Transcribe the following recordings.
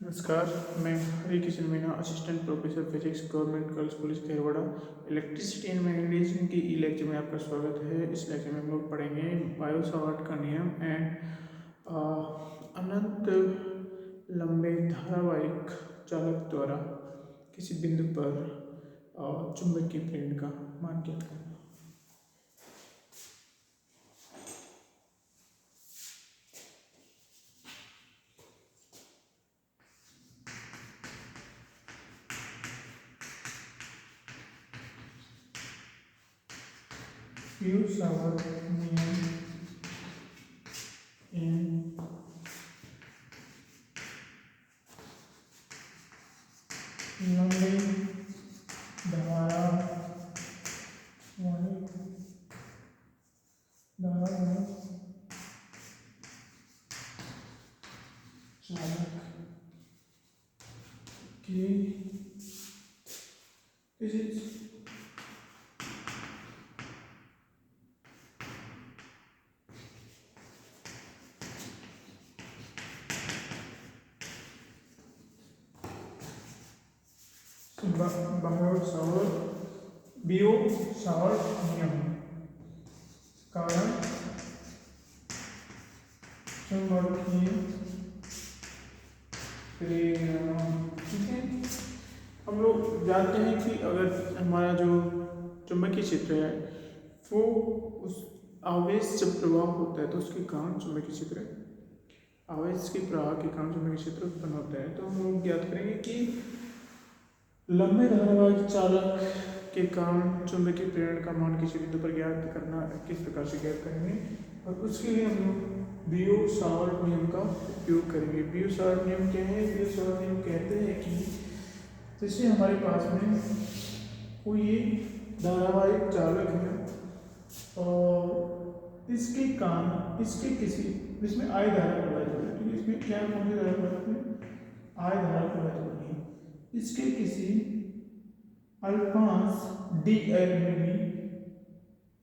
नमस्कार, मैं Hari Kishan Meena, assistant professor physics, government girls college Kherwara, electricity and magnetism की ई लेक्चर में आपका स्वागत है। इस लेक्चर में हम लोग पढ़ेंगे बायो सावर्ट का नियम एंड अनंत लंबे धारावाहिक चालक द्वारा किसी बिंदु पर चुंबकीय प्रेरण का मान ज्ञात करना। बायो सावर्ट नियम एंड लंबे धारावाहिक चालक की बायो सावर्ट नियम कारण चुंबकीय प्रेरण। ठीक है, हम लोग जानते हैं कि अगर हमारा जो चुंबकीय क्षेत्र है वो उस आवेश जब प्रवाह होता है तो उसके कारण चुंबकीय क्षेत्र आवेश के प्रवाह के कारण चुंबकीय क्षेत्र उत्पन्न होता है। तो हम लोग ज्ञात करेंगे कि लंबे धारावाहिक चालक के कारण चुंबकीय प्रेरण का मान किसी बिंदु पर ज्ञात करना किस प्रकार से ज्ञात करेंगे, और उसके लिए हम लोग बायो सावर्ट नियम का उपयोग करेंगे। बायो सावर्ट नियम क्या है? बायो सावर्ट नियम कहते हैं कि जैसे हमारे पास में कोई धारावाहिक चालक है और इसके कारण इसके किसी इसमें आई धारा प्रवाहित हो रही है। इसमें क्या कौन सी धारा प्रवाहित है? आई धारा प्रवाहित हो रही है। इसके किसी अल्पांश डी एल में भी,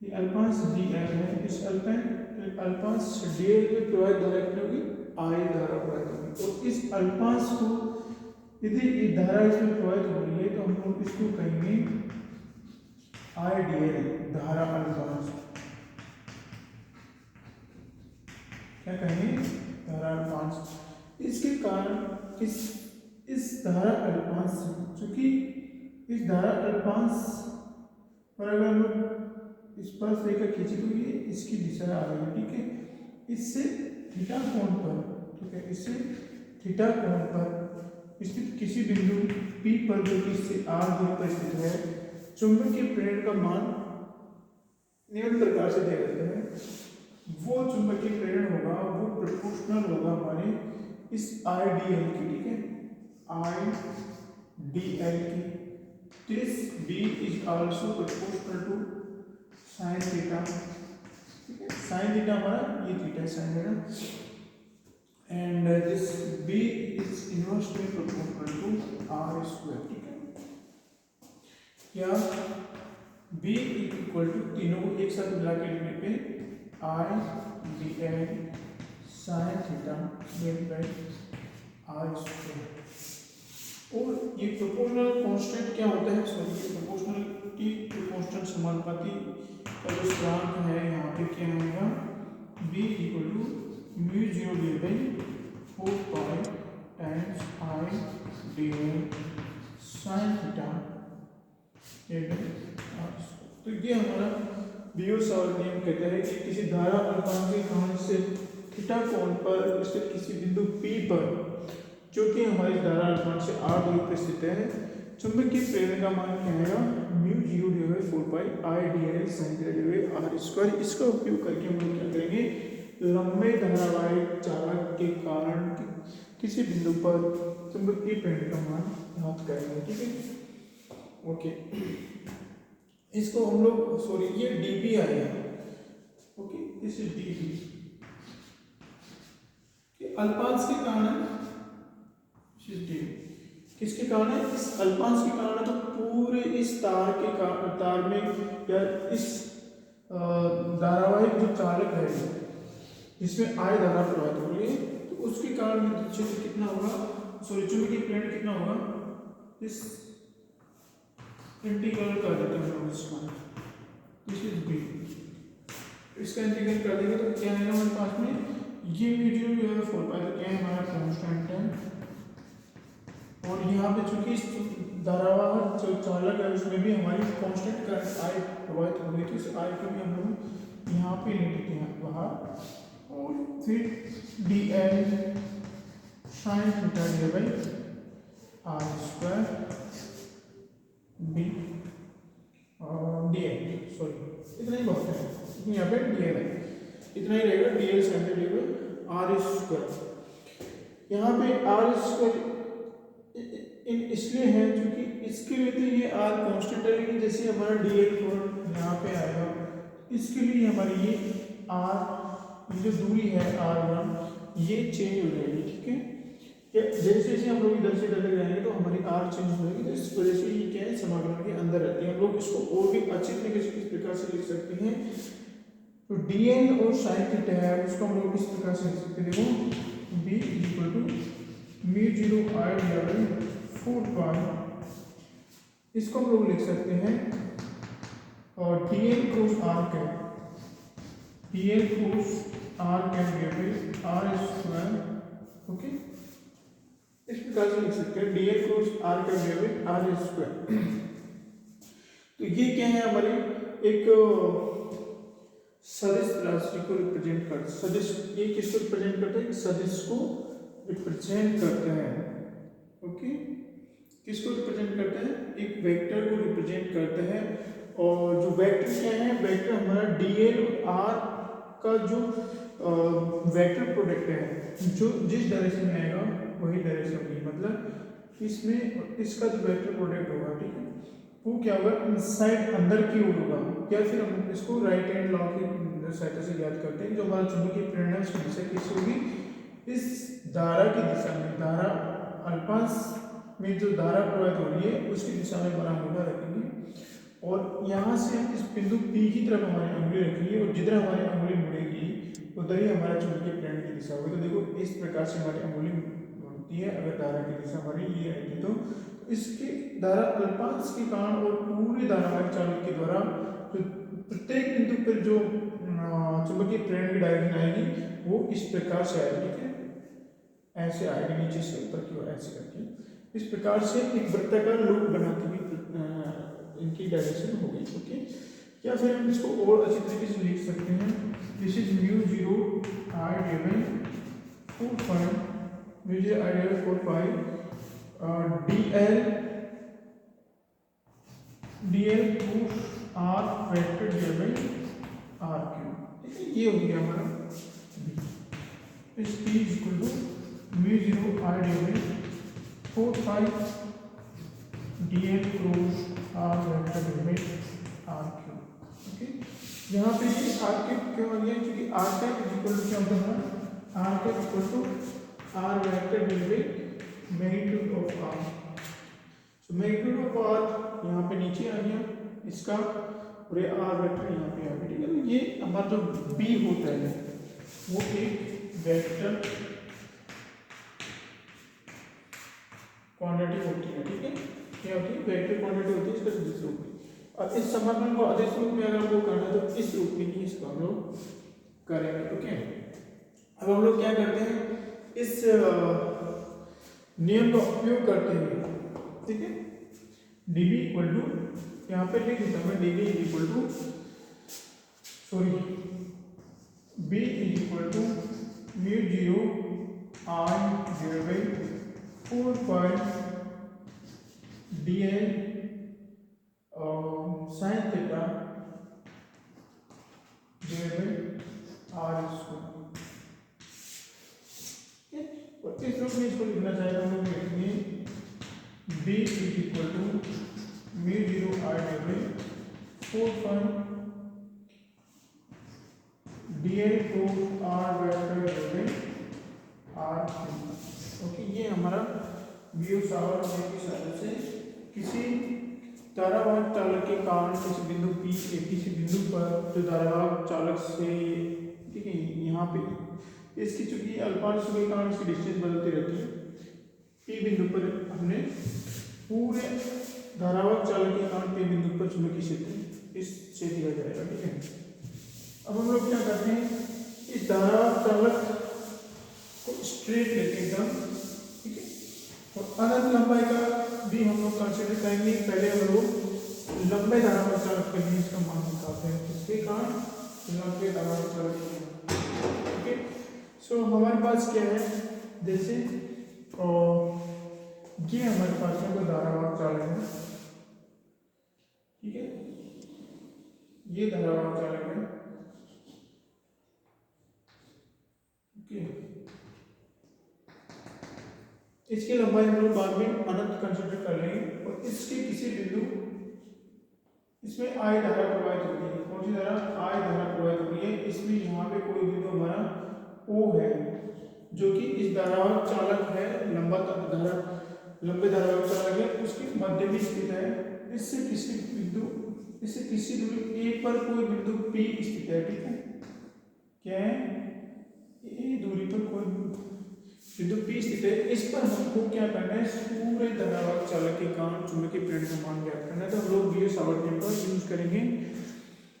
ये अल्पांश डी एल है, इस अल्पांश डी एल में प्रवाहित धारा कितनी होगी? आई धारा प्रवाहित होगी। और इस अल्पांश को यदि ये धारा इसमें प्रवाहित हो रही है तो हम लोग इसको कहेंगे आई डी एल धारा अल्पांश। क्या कहेंगे? धारा अल्पांश। इसके कारण इस धारा अल्पांश से, चूंकि इस धारा अल्पांश पर अगर हम लोग स्पर्श रेखा खींचे तो ये इसकी दिशा आ रही है। ठीक है, इससे थीटा कोण पर, ठीक है, इससे थीटा कोण पर स्थित किसी बिंदु P पर जो कि इससे r दूरी पर स्थित है, चुंबकीय प्रेरण का मान निम्न प्रकार से दिया जाता है। वो चुंबकीय प्रेरण होगा वो प्रोपोर्शनल होगा हमारे इस IDL की। ठीक है, IDL की। This B is also proportional to sin theta। ठीक है, sin theta हमारा ये थीटा sin है ना, and this B is inversely proportional to R square। ठीक है, या B इक्वल टू तीनों को एक साथ मिला के लिखने पे IDL sin theta divided by R square. और ये प्रोपोर्शनल कांस्टेंट क्या होता है? सॉरी, ये प्रोपोर्शनलिटी कांस्टेंट समानुपाती का जो स्थिरांक है यहाँ पे क्या आएगा? B equal to mu 0 divided by 4 pi times IDL sin theta divided by R square. तो ये हमारा बायो सावर्ट नियम कहता है कि किसी धारा अल्पांश के कारण से थीटा कोण पर स्थित किसी बिंदु P पर जो कि हमारी धारा अल्पांश से r दूरी पर स्थित है, चुंबकीय प्रेरण का मान क्या आएगा? Mu 0 divided by 4 pi IDL sin theta divided by R square. इसका उपयोग करके हम लोग क्या करेंगे? लंबे धारावाहिक चालक के कारण किसी बिंदु पर चुंबकीय प्रेरण का मान ज्ञात करेंगे। ठीक है, ओके। इसको हम लोग, सॉरी, ये dB आएगा। Okay, this is dB। अल्पांश के कारण किसके कारण है? इस अल्पांश के कारण है। तो पूरे इस तार में या इस धारावाहिक जो चालक है जिसमें I धारा प्रवाहित हो रही है, तो उसके कारण विद्युत क्षेत्र कितना होगा? सॉरी चुंबकीय प्लेन कितना होगा, इस इंटीग्रल कर देते हैं हम इसका, दिस इज बी, इसका इंटीग्रल कर देंगे तो क्या आएगा हमारे पास में, ये म्यू जो है 4 पाई, तो क्या है हमारा कांस्टेंट है। और यहाँ पे चूंकि इस धारावाहक जो चालक है उसमें भी हमारी कांस्टेंट करंट आई प्रवाहित हो गई थी, इस आई को भी हम लोग यहाँ पे ले लेते हैं बाहर, और फिर D L sine theta D by are square B D L, sorry इतना ही बहुत है, यहाँ पे डी एल है, इतना ही रहेगा, D L sine theta D by are square. यहाँ पे आर स्क्वायर इसलिए है क्योंकि इसके लिए तो ये आर कांस्टेंट है, लेकिन जैसे हमारा डी एल यहाँ पे आएगा, इसके लिए हमारी ये आर जो दूरी है R1 ये चेंज हो जाएगी, ठीक है। जैसे जैसे हम लोग इधर से इधर तक जाएंगे तो हमारी आर चेंज हो जाएगी, तो इस वजह से ये क्या है समाकलन के अंदर रहती है। हम लोग इसको और भी अच्छे तरीके से किस प्रकार से लिख सकते हैं, तो डी एल और साइन थीटा है उसको हम लोग इस प्रकार से लिख सकते हैं, देखो B equal to mu 0 I D 4 pi, इसको हम लोग लिख सकते हैं और D L cross R cap, D L cross R cap given R square, okay, इस प्रकार से लिख सकते हैं D L cross R cap given R square. तो ये क्या है हमारी एक सदिश राशि को रिप्रेजेंट कर, सदिश ये किसको रिप्रेजेंट करते हैं, सदिश को रिप्रेजेंट करते हैं, ओके, किसको रिप्रेजेंट करते हैं, एक वेक्टर को रिप्रेजेंट करते हैं। और जो वेक्टर क्या है, वेक्टर हमारा डी एल और आर का जो वेक्टर प्रोडक्ट है, जो जिस डायरेक्शन में आएगा वही डायरेक्शन होगी, मतलब इसमें इसका जो वेक्टर प्रोडक्ट होगा, ठीक है, वो क्या होगा, इनसाइड अंदर की ओर होगा, या फिर हम इसको राइट हैंड लॉ की सहायता से याद करते हैं, जो हमारा चुंबकीय प्रेरणा उसकी दिशा किसकी होगी, इस धारा की दिशा में, धारा अल्पांश में जो धारा प्रवाहित हो रही है उसकी दिशा में हमारा अंगूठा रखेंगे, और यहाँ से इस बिंदु P की तरफ हमारी उंगली रखेंगे, और जिधर हमारी उंगली मुड़ेगी उधर ही हमारा चुंबकीय प्रेरण की दिशा होगी। तो देखो इस प्रकार से हमारी उंगली मुड़ती है, अगर धारा की दिशा हमारी ये रहेगी तो इसके धारा अल्पांश के कारण और पूरे धारावाहिक चालक के द्वारा जो प्रत्येक बिंदु पर जो चुंबकीय प्रेरण की डायरेक्शन आएगी वो इस प्रकार से आएगी, ठीक है, ऐसे आएगी, नीचे से ऊपर की ओर ऐसे करके, इस प्रकार से एक वृत्ताकार लूप बनाती हुई इनकी डायरेक्शन होगी, ओके। या फिर हम इसको और अच्छी तरीके से लिख सकते हैं, this is mu 0 I given 4 pi, mu 0 I given 4 pi D L to R vector given R cube, ये हो गया हमारा इस P equal to mu 0 I given 4 pi D L cross R vector given R cube, okay. यहाँ पे ये are cube क्यों आ गया, क्योंकि आर कैप इक्वल टू क्या होता है, R cap equal to R vector given magnitude of R, so magnitude of R यहाँ पे नीचे आ गया इसका, और ये आर वेक्टर यहाँ पे आ गया, ठीक है। तो ये हमारा जो बी होता है वो एक वेक्टर क्वांटिटी होती है, ठीक है, क्या होती है, वेक्टर क्वांटिटी होती है, इसका सदिश रूप में। और इस समाकलन को अदिश रूप में अगर हमको करना है तो इस रूप में ही इसको हम लोग करेंगे, ओके। अब हम लोग क्या करते हैं, इस नियम का उपयोग करते हुए, ठीक है, dB इक्वल टू यहाँ पे लिख देता मैं, dB equal to sorry B equal to mu 0 I divide by 4 pi D L sine theta divide by are square, और इस रूप में इसको लिखना चाहे तो हम लोग लिखेंगे B equal to mu 0 I divide by 4 pi D L to R vector divide by R cube, okay. ये हमारा व्यू सावर की सहायता से किसी धारावाहक चालक के कारण किसी बिंदु P के किसी बिंदु पर जो धारावाहक चालक से, ठीक है, यहाँ पे इसकी चूंकि अल्पांश के कारण इसकी डिस्टेंस बदलती रहती है, पी बिंदु पर हमने पूरे धारावाहक चालक के कारण पी बिंदु पर चुंबकीय क्षेत्र इससे दिया जाएगा। ठीक है, अब हम लोग क्या करते हैं, इस धारावाहक चालक को स्ट्रेट लेते हैं एकदम। ठीक है, और अनंत लंबाई का भी हम लोग कंसिडर करेंगे। पहले हम लोग लंबे धारावाहक चालक के लिए इसका मान निकालते हैं, इसके कारण लंबे धारावाहक चालक। ठीक है, सो हमारे पास क्या है, जैसे ये हमारे पास में कोई धारावाहक चालक है। ठीक है, ये धारावाहक चालक है। ओके, इसकी लंबाई हम लोग बाद में अनंत कंसिडर कर लेंगे। और इसके किसी बिंदु इसमें आई धारा प्रवाहित होती है। कौन सी धारा? आई धारा प्रवाहित होती है। इसमें यहाँ पे कोई बिंदु हमारा ओ है, जो कि इस धारावाहक चालक है, लंबे धारावाहक चालक है, उसके मध्य में स्थित है। इससे किसी दूरी ए पर कोई बिंदु पी स्थित है। ठीक है, क्या है, ए दूरी पर कोई बिंदु पी स्थित है। इस पर हमको क्या करना है, पूरे धारावाहक चालक के कारण चुंबकीय प्रेरण का मान ज्ञात करना है। तो हम लोग बीओ-सावर्ट नियम का यूज करेंगे।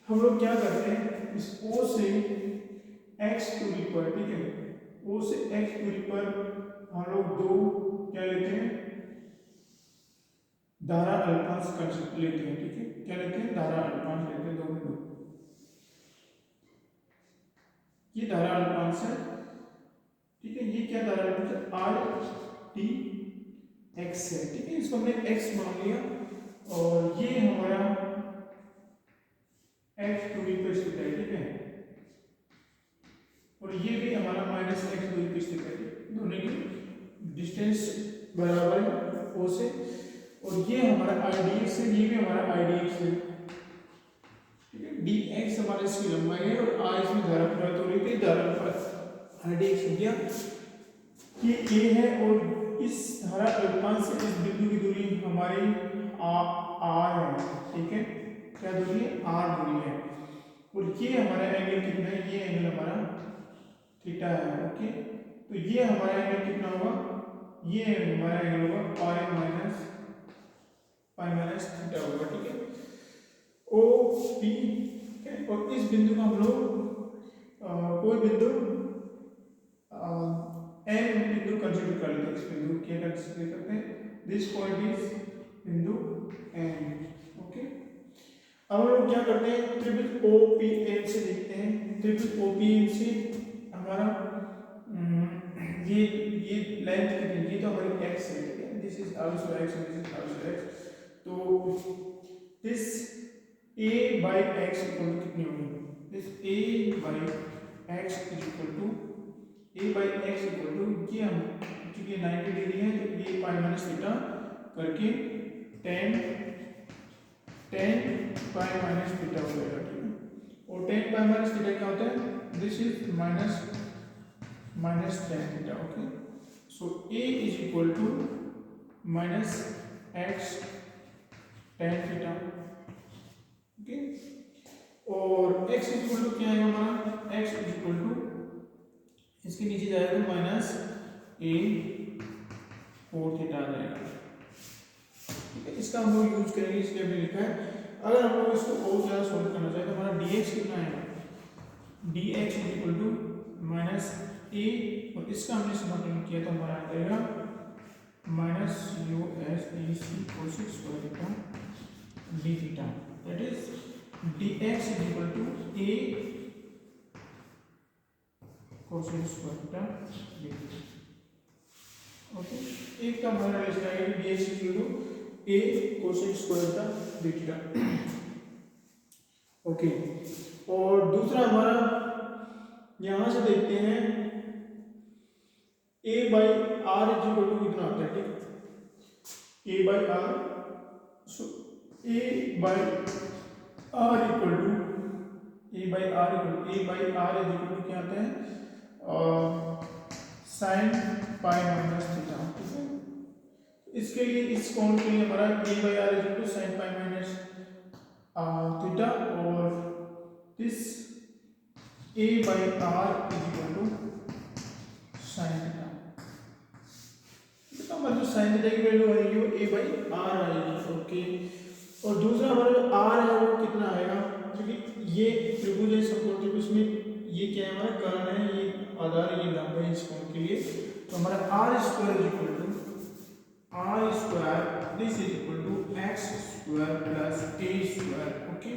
हम लोग क्या करते हैं, इस ओ से एक्स दूरी पर, ठीक है, ओ से एक्स दूरी पर हम लोग दो क्या लेते हैं, धारा अल्पांश लेते हैं। ठीक है, क्या लेते हैं, धारा अल्पांश लेते हैं, दो बिंदु। ये धारा अल्पांश है। ठीक है, ये क्या धारा अल्पांश है, आर टी एक्स है। ठीक है, इसको हमने एक्स मान लिया, और ये हमारा एक्स दूरी पर स्थित है। ठीक है, और ये भी हमारा माइनस एक्स दूरी पर स्थित है। दोनों की डिस्टेंस बराबर है ओ से, और ये हमारा आई डी एक्स है, ये भी हमारा आई डी एक्स है। ठीक है, डी एक्स हमारा इसकी लंबाई है, और आई इसमें धारा प्रवाहित हो रही थी, धारा पर आई डी एक्स हो गया, ये ए है। और इस धारा अल्पांश से इस बिंदु की दूरी हमारी आर है। ठीक है, क्या दूरी है, आर दूरी है। और ये हमारा एंगल कितना है, ये एंगल हमारा थीटा है। ओके, तो ये हमारा एंगल कितना होगा, ये हमारा एंगल होगा पाई माइनस थीटा होगा। ठीक है, ओ पी। और इस बिंदु का हम लोग कोई बिंदु एन बिंदु कंसीडर कर लेते हैं। इस बिंदु क्या कंसीडर करते हैं, दिस पॉइंट इज बिंदु एन। ओके, अब हम लोग क्या करते हैं, ट्रिपल ओ पी एन से देखते हैं। ट्रिपल ओ पी एन से हमारा ये लेंथ कितनी, ये तो हमारी एक्स है। ठीक है, this is also x and this is also x. तो this a by x equal to कितनी होगी, this a by x equal to ये हम क्योंकि 90 डिग्री है, तो ये पाई माइनस थीटा करके tan पाई माइनस थीटा हो जाएगा। ठीक है, और tan पाई माइनस थीटा क्या होता है, this is minus tan theta. Okay, so a is equal to minus x tan theta. Okay, और x इक्वल टू क्या है हमारा, x इक्वल टू इसके नीचे जाएगा तो माइनस a कोण थीटा आ जाएगा। ठीक है, इसका हम लोग यूज करेंगे, इसलिए हमने लिखा है। अगर हम लोग इसको और ज़्यादा सॉल्व करना चाहें तो हमारा dx कितना है, dx equal to minus a, और इसका हमने समाकलन किया तो हमारा आ जाएगा minus u s e c cosec square theta d theta. That is dx equal to a cosec square theta d theta. Okay, एक का हमारा लिखना है dx equal to a cosec square theta d theta. Okay, और दूसरा हमारा यहां से देखते हैं a by are equal to कितना आता है। ठीक, a by R, so a by are equal to क्या आता है, साइन पाई माइनस थीटा। ठीक है, इसके लिए इस कोण के लिए हमारा a by are equal to sine pi minus theta, और this a by are equal to sine theta. इसका मतलब साइन थीटा की वैल्यू आएगी वो a बाई आर आएगी। ओके, और दूसरा हमारा जो r है वो कितना आएगा, क्योंकि ये त्रिभुज है समकोण त्रिभुज में ये क्या है हमारा कर्ण है, ये आधार, ये लंब है इस कोण के लिए, तो हमारा r square equal to r square this is equal to x square plus a square. Okay,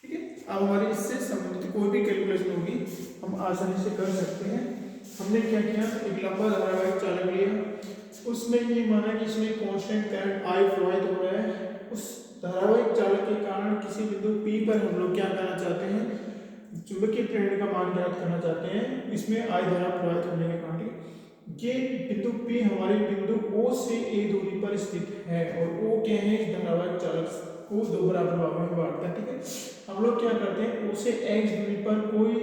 ठीक है। अब हमारी इससे संबंधित कोई भी कैलकुलेशन होगी हम आसानी से कर सकते हैं। हमने क्या किया, एक लंबा धारावाहिक चालक लिया, उसमें ये माना कि इसमें कांस्टेंट करंट I प्रवाहित हो रहा है, उस धारावाहिक चालक के कारण किसी बिंदु P पर हम लोग क्या करना चाहते हैं, चुंबकीय प्रेरण का मान ज्ञात करना चाहते हैं, इसमें I धारा प्रवाहित होने के कारण ये बिंदु P हमारे बिंदु O से A दूरी पर स्थित है, और O क्या है, इस धारावाहिक चालक को दो बराबर भागों में बांटता है। ठीक है, हम लोग क्या करते हैं, O से x दूरी पर कोई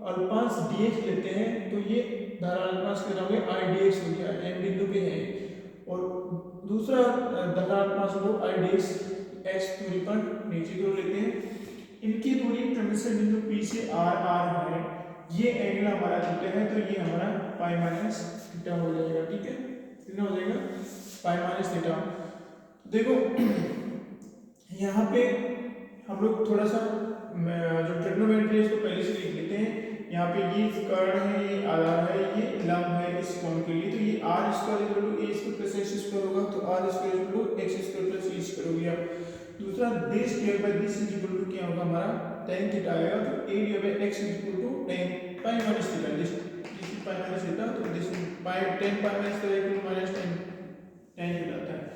अल्पांश dx लेते हैं, तो ये धारा अल्पांश कितना हो गया, I dx हो गया, m बिंदु पे है, और दूसरा धारा अल्पांश हम लोग I dx x दूरी पर नीचे की ओर लेते हैं। इनकी दूरी क्रमशः बिंदु P से r है, ये एंगल हमारा थीटा है, तो ये हमारा पाई माइनस थीटा हो जाएगा। ठीक है, कितना हो जाएगा, पाई माइनस थीटा। देखो यहाँ पे हम लोग थोड़ा सा जो ट्रिग्नोमेट्री है इसको पहले से लिख लेते हैं। यहाँ पे ये कर्ण है, ये आधार है, ये लंब है इस कोण के लिए, तो ये r square equal to a square plus x square होगा, तो r square equal to x square plus e square हो गया। दूसरा d square by this is equal to क्या होगा हमारा tan थीटा आएगा, तो a divide by x is equal to tan pi minus theta, this is pi minus theta, तो this is pi tan pi minus theta equal to minus tan theta आता है।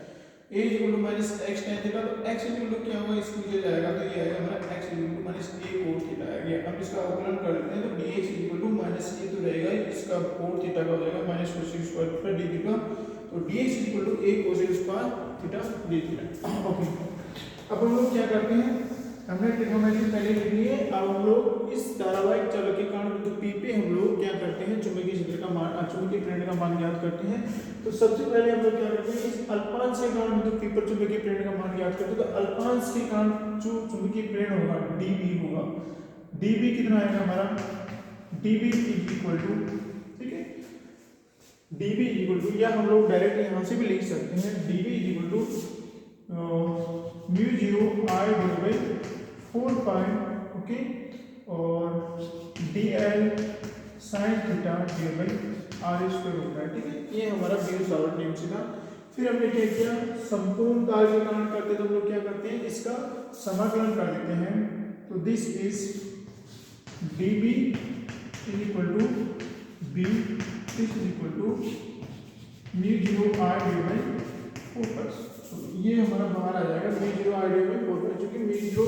a is equal to minus x tan theta, तो x is equal to क्या होगा, इसको किया जाएगा, तो ये आएगा हमारा x is equal to minus a cos theta आ गया। अब इसका अवकलन कर लेते हैं, तो dx is equal to minus a तो रहेगा, इसका cos थीटा का हो जाएगा minus cos square plus d theta, तो dx is equal to a cos square theta d theta. Okay, अब हम लोग क्या करते हैं, हमने ट्रिग्नोमेट्री पहले लिख ली है, अब हम लोग इस धारावाहिक चालक के कारण बिंदु P पे हम लोग क्या करते हैं, चुंबकीय क्षेत्र का मान, चुंबकीय प्रेरण का मान ज्ञात करते हैं। तो सबसे पहले हम लोग क्या करते हैं, इस अल्पांश के कारण बिंदु P पर चुंबकीय प्रेरण का मान ज्ञात करते हैं। तो अल्पांश के कारण जो चुंबकीय प्रेरण होगा dB होगा, dB कितना आएगा हमारा, dB इज इक्वल टू, ठीक है, dB इज इक्वल टू, या हम लोग डायरेक्ट यहाँ से भी लिख सकते हैं, dB is equal to mu 0 I divide by 4 pi, okay, और dl sin theta divide by r square होता है। ठीक है, ये हमारा बीयू सावर्ट नियम से था। फिर हमने क्या किया, संपूर्ण काल के कारण करते तो हम लोग क्या करते हैं, इसका समाकलन कर लेते हैं, तो this is dB is equal to b, this is equal to mu 0 I divide by 4 pi, ये हमारा बाहर आ जाएगा mu 0 I divide by 4 pi, क्योंकि म्यू 0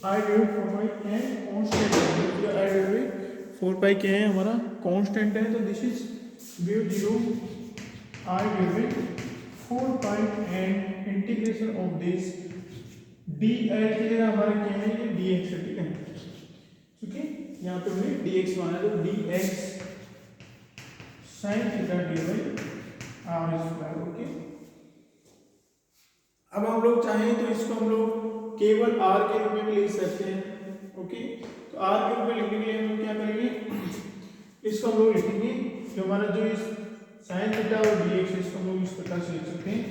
I डिवाइड 4 पाई क्या है, कांस्टेंट है, म्यू 0 I डिवाइड बाई 4 पाई क्या है हमारा कांस्टेंट है, तो this is mu 0 I divide by 4 pi and integration of this dl की जगह हमारा क्या है, ये dx है। ठीक है, क्योंकि यहाँ पे हमने dx माना, तो dx sin theta divide r square. Okay, अब हम लोग चाहें तो इसको हम लोग केवल r के रूप में भी लिख सकते हैं। ओके, तो r के रूप में लिखने के लिए हम लोग क्या करेंगे, इसको हम लोग लिखेंगे, जो हमारा जो इस sin थीटा और dx है, इसको हम लोग इस प्रकार से लिख सकते हैं,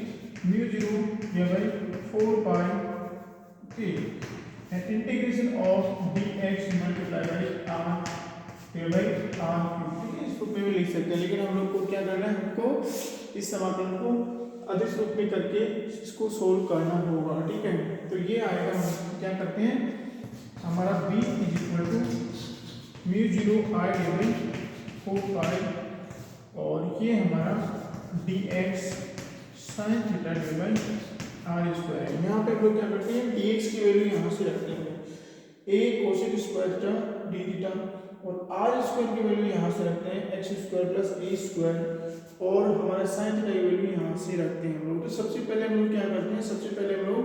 mu 0 divide 4 pi, okay, and integration of dx multiply by r divide by r cube. ठीक है, इसको पे भी लिख सकते हैं, लेकिन हम लोग को क्या करना है, हमको इस समाकलन को अधिक रूप में करके इसको सोल्व करना होगा। ठीक है, तो ये आएगा, हम क्या करते हैं, हमारा b is equal to mu 0 I divide 4 pi, और ये हमारा dx sin theta divide r square है। यहाँ पे हम लोग क्या करते हैं, dx की वैल्यू यहाँ से रखते हैं, a cos square theta d theta, और r स्क्वायर की वैल्यू यहाँ से रखते हैं x square plus a square, और हमारा sin थीटा की वैल्यू यहाँ से रखते हैं हम लोग। तो सबसे पहले हम लोग क्या करते हैं, सबसे पहले हम लोग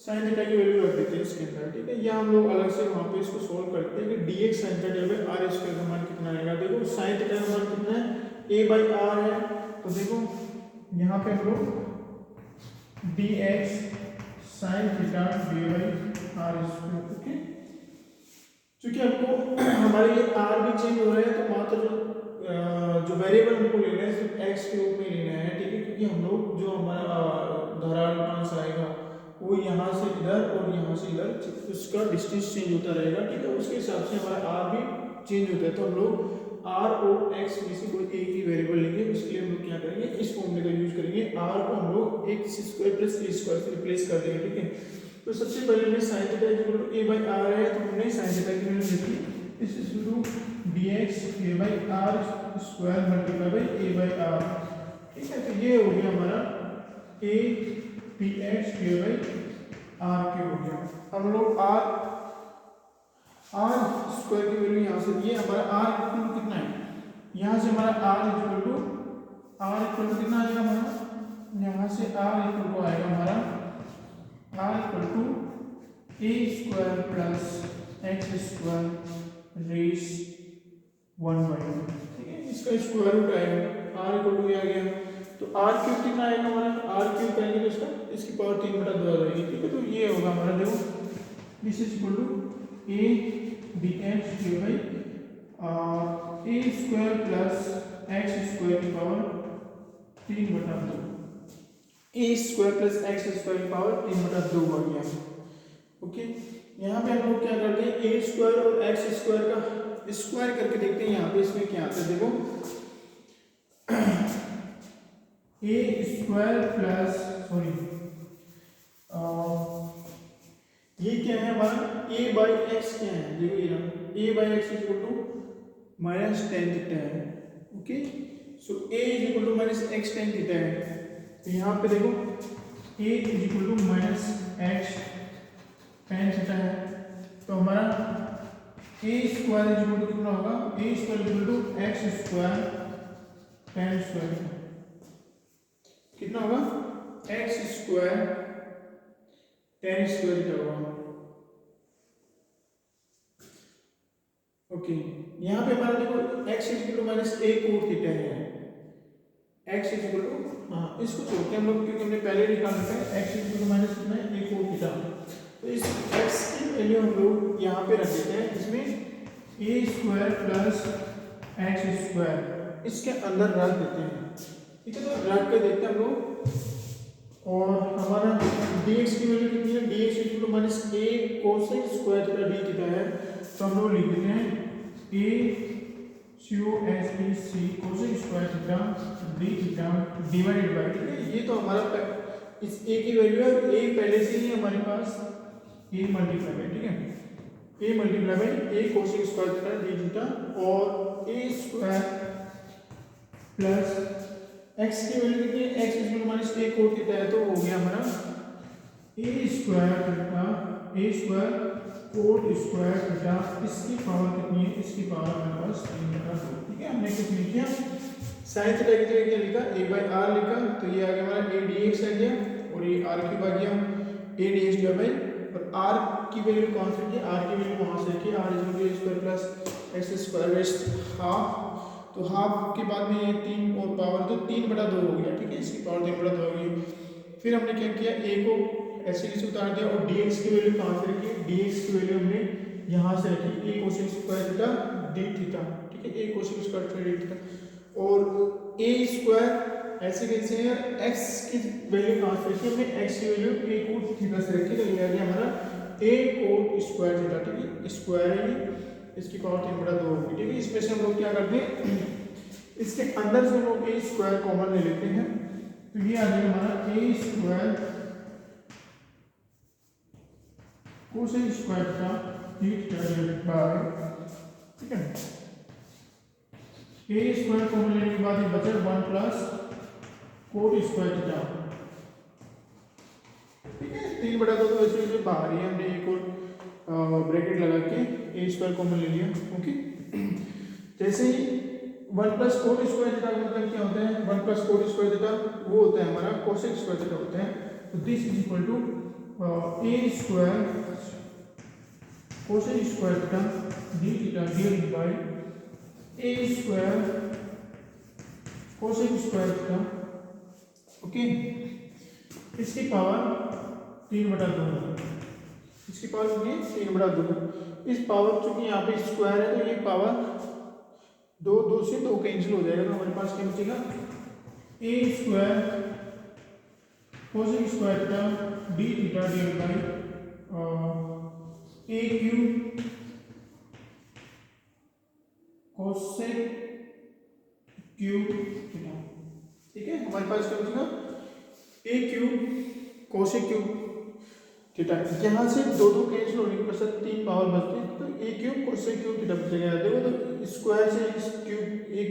sin थीटा की वैल्यू रख देते हैं इसके अंदर। ठीक है, या हम लोग अलग से वहाँ पे इसको सोल्व करते हैं कि dx sin theta divide r square का मान कितना आएगा। देखो sin थीटा का मान कितना है, a बाई r है, तो देखो यहाँ पे हम लोग dx sin theta divide r square. Okay, क्योंकि हमको हमारे ये r भी चेंज हो रहा है, तो मात्र जो जो वेरिएबल हमको लेना है सिर्फ एक्स के रूप में लेना है, ठीक है, क्योंकि हम लोग जो हमारा धारांश आएगा वो यहाँ से इधर और यहाँ से इधर उसका डिस्टेंस चेंज होता रहेगा, ठीक है, उसके हिसाब से हमारा आर भी चेंज होता है। तो हम लोग आर और एक्स में से कोई एक ही वेरिएबल लेंगे, उसके लिए हम लोग क्या करेंगे, इस फॉर्मूले का यूज करेंगे। आर को हम लोग X square plus A square से रिप्लेस कर देंगे, ठीक है। तो सबसे पहले हमने sine theta equal to a by R है, तो हमने साइन थीटा की वैल्यू लिखी, इस equal to dx a by are square multiply by a by R, ठीक है। तो ये हो गया हमारा a dx a by R के हो गया। हम लोग आर स्क्वायर की वैल्यू यहाँ से, ये हमारा आर इक्वल टू कितना है, यहाँ से हमारा आर इक्वल टू कितना आएगा हमारा, यहाँ से आर इक्वल टू आएगा हमारा R equal to A square plus x square raise 1/2, ठीक है। इसका स्क्वायर रूट आएगा, आर इक्वल टू आ गया, तो आर क्यूब कितना आएगा हमारा, आर क्यूब करेंगे तो इसकी पावर 3/2 आ जाएगी, ठीक है। तो ये होगा हमारा, देखो this is equal to A D X cube by A square plus x square की power 3/2, A square plus x square की पावर 3/2 आ गया, ओके। यहाँ पे हम लोग क्या करते हैं, ए स्क्वायर और एक्स स्क्वायर का स्क्वायर करके देखते हैं यहाँ पे इसमें क्या आता है, देखो ए स्क्वायर प्लस सॉरी ये क्या है हमारा, ए बाई एक्स क्या है, देखो ये रहा a by x equal to minus tan theta है, okay. So a is equal to minus x tan theta है, तो यहाँ पे देखो a is equal to minus x tan theta है, तो हमारा a square is equal to कितना होगा, a square is equal to x square tan square, कितना होगा, एक्स स्क्वायर टेन स्क्वायर क्या होगा, ओके। यहाँ पे हमारा देखो x is equal to minus A cot theta है, x इज इक्वल टू, हाँ इसको छोड़ते हैं हम लोग क्योंकि हमने पहले निकाल रखा है, x is equal to minus कितना है, ए कोट थीटा, तो इस x की वैल्यू हम लोग यहाँ पे रख देते हैं, इसमें ए स्क्वायर प्लस एक्स स्क्वायर इसके अंदर रख देते हैं, ठीक है। तो रख के देखते हैं हम लोग, और हमारा dx की वैल्यू कितनी है, dx is equal to minus a cosec square theta d theta है, तो हम लोग लिख देते हैं a c cosec square theta d theta divided by, ठीक है। ये तो हमारा इस a की वैल्यू है, a पहले से ही हमारे पास a मल्टीप्लाई बाय, ठीक है, a multiply by a cosec square theta d theta, और a स्क्वायर प्लस x की वैल्यू कितनी है, x is equal to minus a cot theta है, तो हो गया हमारा a square theta a square cot square theta, इसकी पावर कितनी है, इसकी पावर हमारे पास 3/2, ठीक है। हमने कुछ नहीं किया, साइन थीटा की जगह क्या लिखा, a बाई आर लिखा, तो ये आ गया हमारा a dx आ गया, और ये r क्यूब आ गया, a dx डिवाइड बाई, और r की वैल्यू कौन सी रखी, r की वैल्यू वहां से रखी, r is equal to a square plus x square raised half, तो हाफ के बाद में ये 3 और पावर तो 3/2 हो गया, ठीक है, इसकी पावर 3/2 हो गई। फिर हमने क्या किया, a को ऐसे नीचे उतार दिया, और dx की वैल्यू कहाँ से रखी, dx की वैल्यू हमने यहाँ से रखी, a cosec square theta d theta, ठीक है, a cosec square theta d theta, और a स्क्वायर ऐसे कैसे है, x की वैल्यू कहाँ से रखी, हमने x की वैल्यू a कोट थीटा से रखी, तो ये आ गया हमारा a कोट स्क्वायर थीटा, ठीक है, स्क्वायर है ये, इसकी पावर 3/2 होगी, ठीक है। इसमें से हम लोग क्या करते हैं, इसके अंदर से हम लोग a स्क्वायर कॉमन ले लेते हैं, तो ये आ जाएगा हमारा a स्क्वायर कोसेक स्क्वायर का थीटा डिवाइडेड बाय, ठीक है, a स्क्वायर कॉमन लेने के बाद ये बचा 1 प्लस कोट स्क्वायर थीटा, ठीक है। 3/2 तो वैसे बाहर ही हमने एक और ब्रैकेट लगा के a स्क्वायर कॉमन ले लिया, ओके। जैसे ही 1 प्लस कोट स्क्वायर थीटा का मतलब क्या होता है, 1 प्लस कोट स्क्वायर थीटा वो होता है हमारा कोसेक स्क्वायर थीटा होता है, तो this is equal to a square cosec square theta d theta divided by a square cosec square theta, okay. इसकी पावर 3/2, इसकी पावर कितनी है, 3/2। इस पावर चूंकि यहाँ पे स्क्वायर है, तो ये पावर दो दो से दो कैंसिल हो जाएगा, तो हमारे पास क्या बचेगा, a square cosec square theta d theta divide by a cube cosec cube theta. ठीक है, हमारे पास क्या बचेगा, a cube cosec cube theta. यहाँ से दो दो कैंसिल होने के पश्चात तीन पावर बचती है, तो ए क्यूब कोसेक क्यूब थीटा बचेगा। देखो तो स्क्वायर से क्यूब एक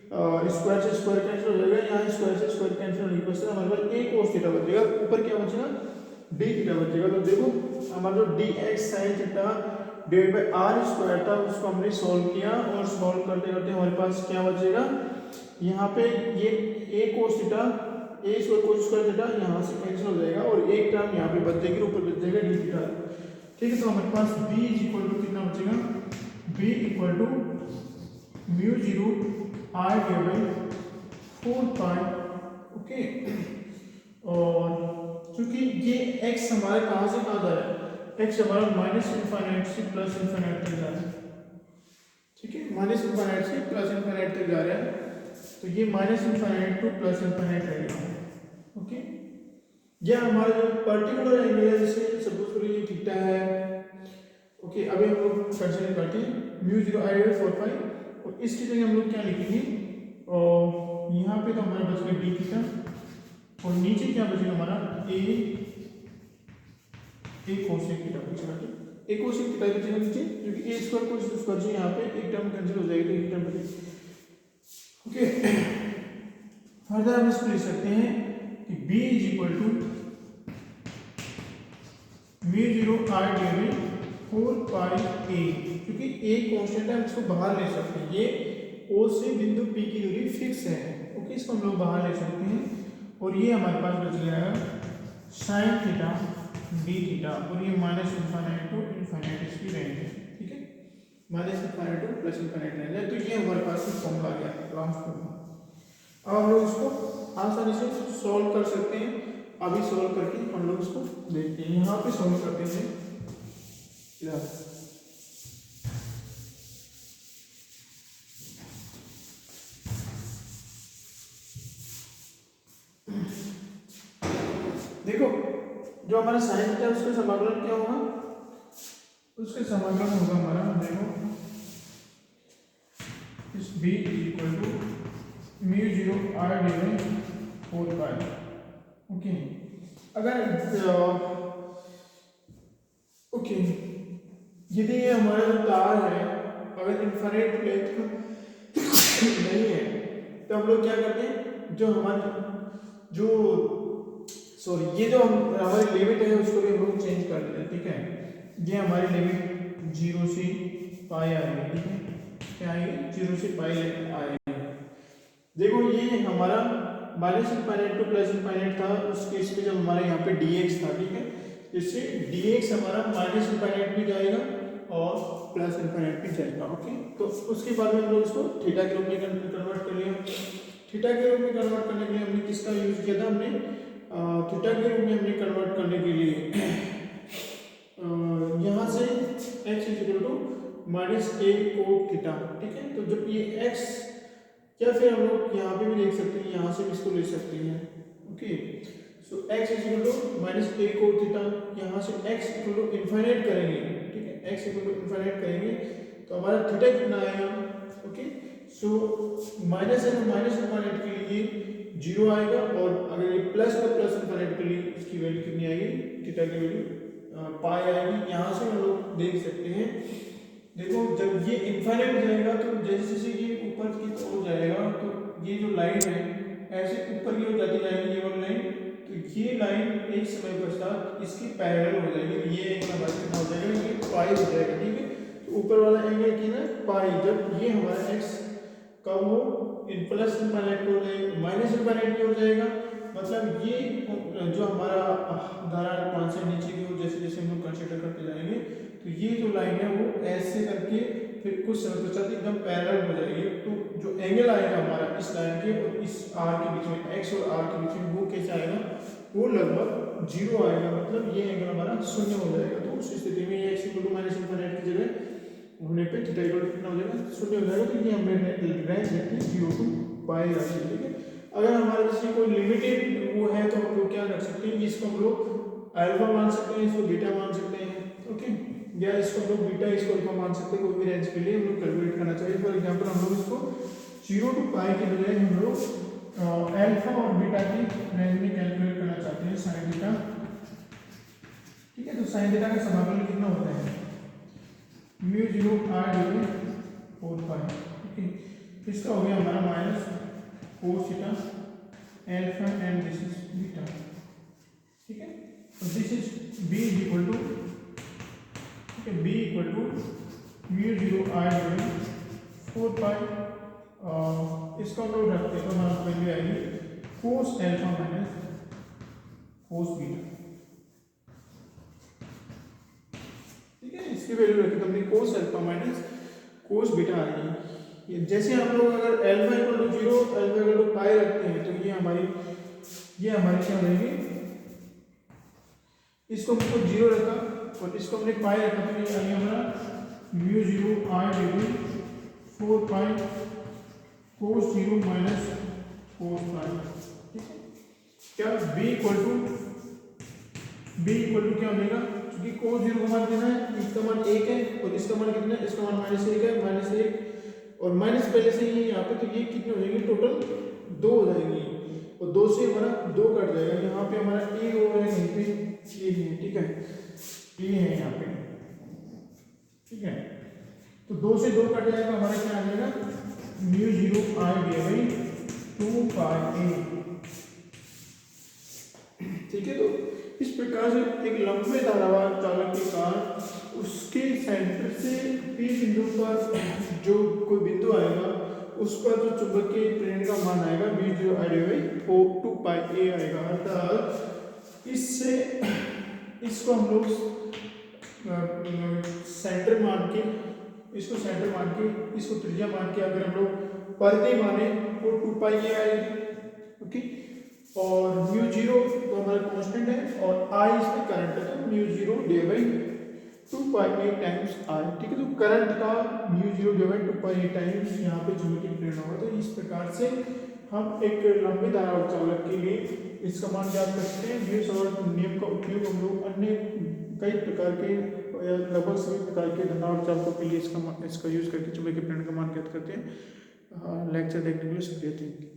स्क्वायर से स्क्वायर कैंसिल हो जाएगा, यहाँ स्क्वायर से स्क्वायर कैंसिल होने के पश्चात हमारे पास ए कोस थीटा बचेगा, ऊपर क्या बचेगा, डी थीटा बचेगा। तो देखो हमारा जो d x sine theta divide by are square था उसको हमने सॉल्व किया, और सॉल्व करते करते हमारे पास क्या बचेगा, यहाँ पे ये ए कोस थीटा ए स्क्वायर कोस स्क्वायर थीटा यहाँ से कैंसिल हो जाएगा, और एक टर्म यहाँ पे बच जाएगी, ऊपर बच जाएगा डी थीटा। ठीक है, तो हमारे पास b इज इक्वल टू कितना बचेगा, b equal to mu zero r divide by 4 pi. Okay, और चूंकि ये x हमारे कहाँ से कहाँ जा रहा है, x हमारा माइनस इनफाइनाइट से प्लस इनफाइनाइट तक जा रहा है। ठीक है, माइनस इनफाइनाइट से प्लस इनफाइनाइट तक जा रहा है, तो ये minus infinite two plus infinite रहेगा। ओके, यह हमारा जो पर्टिकुलर एंगल है, जैसे सपोज करिए ये थीटा है। ओके, अभी हम लोग कंसीडर करते हैं म्यू जीरो आई 4 पाई, और इसकी जगह हम लोग क्या लिखेंगे, और यहाँ पे तो हमारा बचेगा डी थीटा, और नीचे क्या बचेगा हमारा ए कोसेक थीटा बचेगा। ए कोसेक थीटा बचेगा नीचे, क्योंकि ए स्क्वायर कोस स्क्वायर से यहाँ पे एक टर्म कैंसिल हो जाएगी, तो एक टर्म बचेगा। ओके, फर्दर हम इसको लिख सकते हैं कि b is equal to mu zero r divide 4 pi a, क्योंकि a कांस्टेंट है, हम इसको बाहर ले सकते हैं, ये o से बिंदु p की दूरी फिक्स है। ओके, इसको हम लोग बाहर ले सकते हैं, और ये हमारे पास बच जाएगा साइन थीटा डी थीटा, और ये माइनस इनफाइनाइट टू इनफाइनाइट इसकी रेंज है। ठीक है, minus infinite two plus infinite range है, तो ये हमारे पास फॉर्मूला आ गया ट्रांसफॉर्मर। अब हम लोग इसको आसानी से सॉल्व कर सकते हैं, अभी सॉल्व करके हम लोग इसको देखते हैं। यहाँ पे सॉल्व करते हैं, इधर देखो, जो हमारा साइन थीटा उसका समाकलन क्या होगा, उसके समाकलन होगा हमारा, देखो इस b equal to mu zero r divide 4 pi. Okay, अगर ओके यदि ये हमारा जो तार है अगर इन्फिनिट लेंथ का नहीं है, तो हम लोग क्या करते हैं, जो हमारी जो ये जो हमारी लिमिट है उसको भी हम लोग चेंज कर देते हैं। ठीक है, ये हमारी लिमिट 0 से पाई आएगी। ठीक है, क्या आएगी, 0 से पाई आएगी। देखो ये हमारा minus infinite two plus infinite था, उस केस में जब हमारे यहाँ पे dx था। ठीक है, इससे dx हमारा माइनस इनफाइनाइट भी जाएगा और प्लस इनफाइनाइट भी जाएगा। ओके, तो उसके बाद में हम लोग इसको थीटा के रूप में कन्वर्ट कर लिया। थीटा के रूप में कन्वर्ट करने के लिए हमने किसका यूज किया था, हमने थीटा के रूप में हमने कन्वर्ट करने के लिए यहाँ से x equal to minus A cot theta. ठीक है, तो जब ये x, या फिर हम लोग यहाँ पे भी देख सकते हैं, यहाँ से भी इसको ले सकते हैं। Okay, so x equal to minus A cot theta, यहाँ से x इक्वल टू इनफाइनाइट करेंगे। ठीक है, x इक्वल टू इनफाइनाइट करेंगे तो हमारा थीटा कितना आएगा। ओके, सो माइनस है तो माइनस इनफाइनाइट के लिए 0 आएगा, और अगर ये प्लस है तो प्लस इनफाइनाइट के लिए इसकी वैल्यू कितनी आएगी, थीटा की वैल्यू पाई आएगी। यहाँ से हम लोग देख सकते हैं, देखो जब ये इनफाइनाइट जाएगा तो जैसे जैसे ये ऊपर की ओर जाएगा, तो ये जो लाइन है ऐसे ऊपर की ओर जाती जाएगी, ये वाली लाइन, तो ये लाइन एक समय पश्चात इसकी पैरेलल हो जाएगी, ये एक नंबर कितना हो जाएगा, ये पाई हो जाएगा। ठीक है, तो ऊपर वाला एंगल की ना पाई, जब ये हमारा x कब हो, इन प्लस इनफाइनाइट की ओर जाएगा, माइनस इनफाइनाइट की ओर जाएगा, मतलब ये जो हमारा उदाहरण 5 से नीचे की ओर जैसे जैसे हम लोग कंसीडर करते जाएंगे, तो ये जो लाइन है वो ऐसे करके फिर कुछ समय पश्चात एकदम पैरेलल हो जाएगी। तो जो एंगल आएगा हमारा इस लाइन के और इस r के बीच में, x और r के बीच में, वो कैसे आएगा, वो लगभग 0 आएगा, मतलब ये एंगल हमारा 0 हो जाएगा। तो उस स्थिति में ये x equal to minus infinite की जगह होने पे थीटा इक्वल टू कितना हो जाएगा, 0 हो जाएगा। तो ये हमने रेंज रखी 0 to पाई रखी, ठीक है। अगर हमारे पास कोई लिमिटेड वो है तो हम लोग क्या कर सकते हैं, इसको हम लोग अल्फा मान सकते हैं, इसको बीटा मान सकते हैं, ओके, या इसको हम लोग बीटा इसको अल्फा मान सकते हैं। कोई भी रेंज के लिए हम लोग कैलकुलेट करना चाहिए। फॉर एग्जांपल हम लोग इसको 0 to पाई के बजाय हम लोग अल्फा और बीटा की रेंज में कैलकुलेट करना चाहते हैं साइन थीटा, ठीक है। तो साइन थीटा का समाकलन कितना होता है, म्यू 0 r डिवाइड 4 पाई, ठीक है। इसका हो गया हमारा minus cos theta alpha and this is beta, ठीक है। तो this is b equal to, ठीक है, b equal to mu 0 r divide 4 pi. इसको हम लोग रखते हैं तो हमारा वैल्यू आएगी cos alpha minus cos beta, ठीक है। इसकी वैल्यू रखी तो हमने cos alpha minus cos beta आ रही है। जैसे हम लोग अगर alpha equal to 0 alpha equal to पाई रखते हैं तो ये हमारी क्या हो जाएगी, इसको हमको 0 रखा और इसको हमने पाई रखा तो ये आ गया हमारा म्यू 0 r डिवाइड 4 पाई कोस 0 माइनस कोस पाई, ठीक है। क्या b इक्वल टू क्या हो जाएगा, क्योंकि कोस 0 का मान कितना है, इसका मान 1 है और इसका मान कितना है, इसका मान -1 है, -1 और माइनस पहले से ही यहाँ पे, तो ये कितने हो जाएंगे, टोटल 2 हो जाएंगी और 2 से हमारा 2 कट जाएगा। यहाँ पे हमारा a हो रहा है, कहीं पे a है, ठीक है, a है यहाँ पे, ठीक है। तो 2 से 2 कट जाएगा, हमारा क्या आ जाएगा mu 0 r divide 2 pi a, ठीक है। तो इस प्रकार से एक लंबे धारावाहिक चालक के कारण उसके सेंटर से p बिंदु पर जो कोई बिंदु आएगा उस पर जो चुंबकीय प्रेरण का मान आएगा mu 0 r divide 2 pi a आएगा। अर्थात इससे इसको हम लोग सेंटर मान के, इसको सेंटर मान के, इसको त्रिज्या मान के अगर हम लोग परिधि माने तो 2 पाई a आएगी, ओके। और म्यू 0 तो हमारा कांस्टेंट है और I इसमें करंट है, तो mu 0 divide by 2 pi a times I, ठीक है। तो करंट का mu 0 divide 2 pi a times यहाँ पे चुंबकीय प्रेरण होगा। तो इस प्रकार से हम एक लंबी धारा चालक के लिए इसका मान ज्ञात कर सकते हैं। न्यूटन और नियम का उपयोग हम लोग अन्य कई प्रकार के या लगभग सभी प्रकार के धारा चालकों के लिए इसका यूज करके चुंबकीय प्रेरण का मान ज्ञात करते हैं। लेक्चर देखने के लिए शुक्रिया, थैंक यू।